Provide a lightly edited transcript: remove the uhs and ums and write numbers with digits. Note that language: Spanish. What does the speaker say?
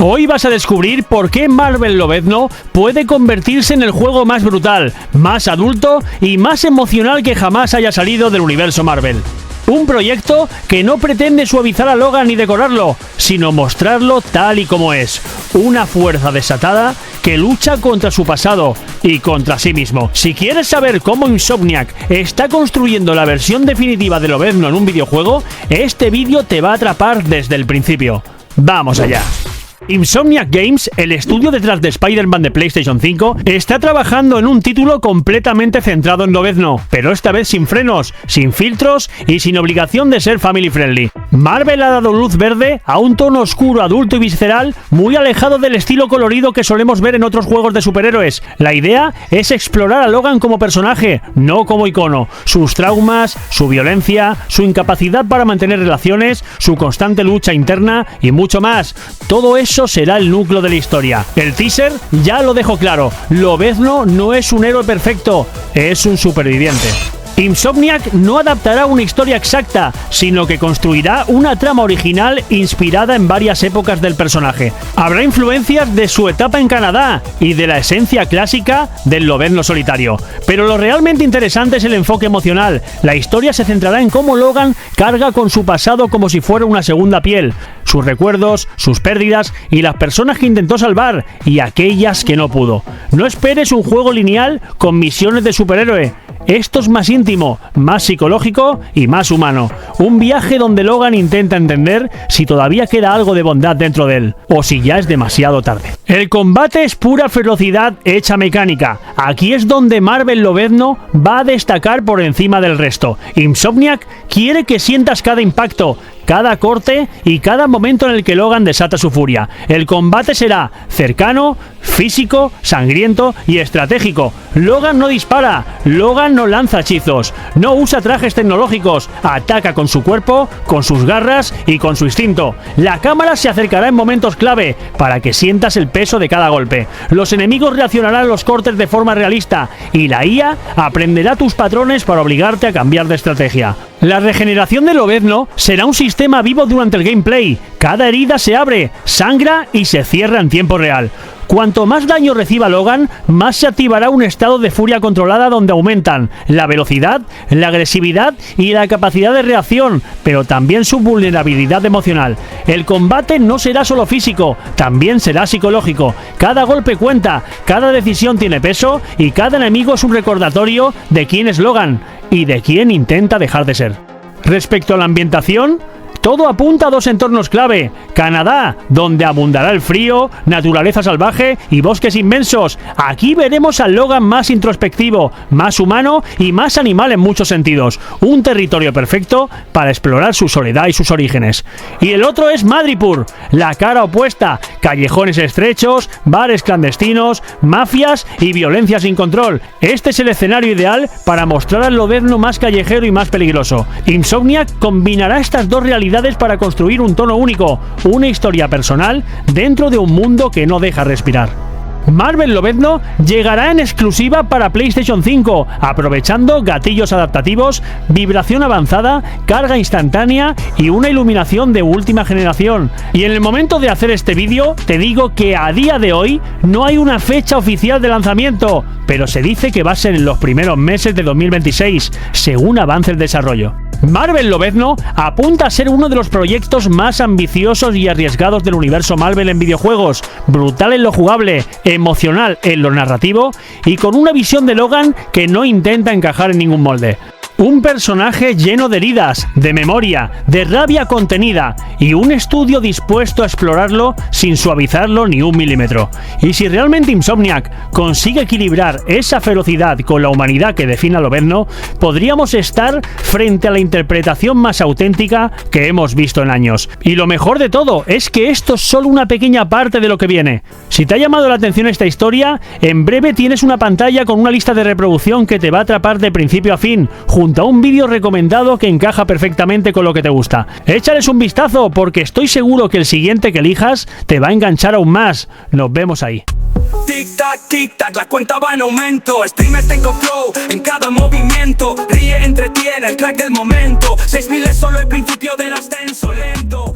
Hoy vas a descubrir por qué Marvel Lobezno puede convertirse en el juego más brutal, más adulto y más emocional que jamás haya salido del universo Marvel. Un proyecto que no pretende suavizar a Logan ni decorarlo, sino mostrarlo tal y como es. Una fuerza desatada que lucha contra su pasado y contra sí mismo. Si quieres saber cómo Insomniac está construyendo la versión definitiva de Lobezno en un videojuego, este vídeo te va a atrapar desde el principio. ¡Vamos allá! Insomniac Games, el estudio detrás de Spider-Man de PlayStation 5, está trabajando en un título completamente centrado en Lobezno, pero esta vez sin frenos, sin filtros y sin obligación de ser family friendly. Marvel ha dado luz verde a un tono oscuro, adulto y visceral, muy alejado del estilo colorido que solemos ver en otros juegos de superhéroes. La idea es explorar a Logan como personaje, no como icono, sus traumas, su violencia, su incapacidad para mantener relaciones, su constante lucha interna y mucho más. Todo eso será el núcleo de la historia. El teaser ya lo dejó claro, Lobezno no es un héroe perfecto, es un superviviente. Insomniac no adaptará una historia exacta, sino que construirá una trama original inspirada en varias épocas del personaje. Habrá influencias de su etapa en Canadá y de la esencia clásica del Lobezno solitario. Pero lo realmente interesante es el enfoque emocional. La historia se centrará en cómo Logan carga con su pasado como si fuera una segunda piel, sus recuerdos, sus pérdidas y las personas que intentó salvar y aquellas que no pudo. No esperes un juego lineal con misiones de superhéroe. Esto es más íntimo, más psicológico y más humano. Un viaje donde Logan intenta entender si todavía queda algo de bondad dentro de él, o si ya es demasiado tarde. El combate es pura ferocidad hecha mecánica. Aquí es donde Marvel Lobezno va a destacar por encima del resto. Insomniac quiere que sientas cada impacto, cada corte y cada momento en el que Logan desata su furia. El combate será cercano, físico, sangriento y estratégico. Logan no dispara, Logan no lanza hechizos, no usa trajes tecnológicos, ataca con su cuerpo, con sus garras y con su instinto. La cámara se acercará en momentos clave para que sientas el peso de cada golpe. Los enemigos reaccionarán a los cortes de forma realista y la IA aprenderá tus patrones para obligarte a cambiar de estrategia. La regeneración de Lobezno será un sistema vivo durante el gameplay. Cada herida se abre, sangra y se cierra en tiempo real. Cuanto más daño reciba Logan, más se activará un estado de furia controlada donde aumentan la velocidad, la agresividad y la capacidad de reacción, pero también su vulnerabilidad emocional. El combate no será solo físico, también será psicológico. Cada golpe cuenta, cada decisión tiene peso y cada enemigo es un recordatorio de quién es Logan y de quién intenta dejar de ser. Respecto a la ambientación, todo apunta a dos entornos clave. Canadá, donde abundará el frío, naturaleza salvaje y bosques inmensos. Aquí veremos al Logan más introspectivo, más humano y más animal en muchos sentidos. Un territorio perfecto para explorar su soledad y sus orígenes. Y el otro es Madripoor, la cara opuesta. Callejones estrechos, bares clandestinos, mafias y violencia sin control. Este es el escenario ideal para mostrar al Lobezno más callejero y más peligroso. Insomniac combinará estas dos realidades para construir un tono único, una historia personal dentro de un mundo que no deja respirar. Marvel Lobezno llegará en exclusiva para PlayStation 5, aprovechando gatillos adaptativos, vibración avanzada, carga instantánea y una iluminación de última generación. Y en el momento de hacer este vídeo, te digo que a día de hoy no hay una fecha oficial de lanzamiento, pero se dice que va a ser en los primeros meses de 2026, según avance el desarrollo. Marvel Lobezno apunta a ser uno de los proyectos más ambiciosos y arriesgados del universo Marvel en videojuegos, brutal en lo jugable, emocional en lo narrativo y con una visión de Logan que no intenta encajar en ningún molde. Un personaje lleno de heridas, de memoria, de rabia contenida y un estudio dispuesto a explorarlo sin suavizarlo ni un milímetro. Y si realmente Insomniac consigue equilibrar esa ferocidad con la humanidad que define a Lobezno, podríamos estar frente a la interpretación más auténtica que hemos visto en años. Y lo mejor de todo es que esto es solo una pequeña parte de lo que viene. Si te ha llamado la atención esta historia, en breve tienes una pantalla con una lista de reproducción que te va a atrapar de principio a fin, junto a un vídeo recomendado que encaja perfectamente con lo que te gusta. Échales un vistazo porque estoy seguro que el siguiente que elijas te va a enganchar aún más. Nos vemos ahí. Tic tac, la cuenta va en aumento. Streamers tengo flow en cada movimiento. Ríe, entretiene, el crack del momento. 6000 es solo el principio del ascenso lento.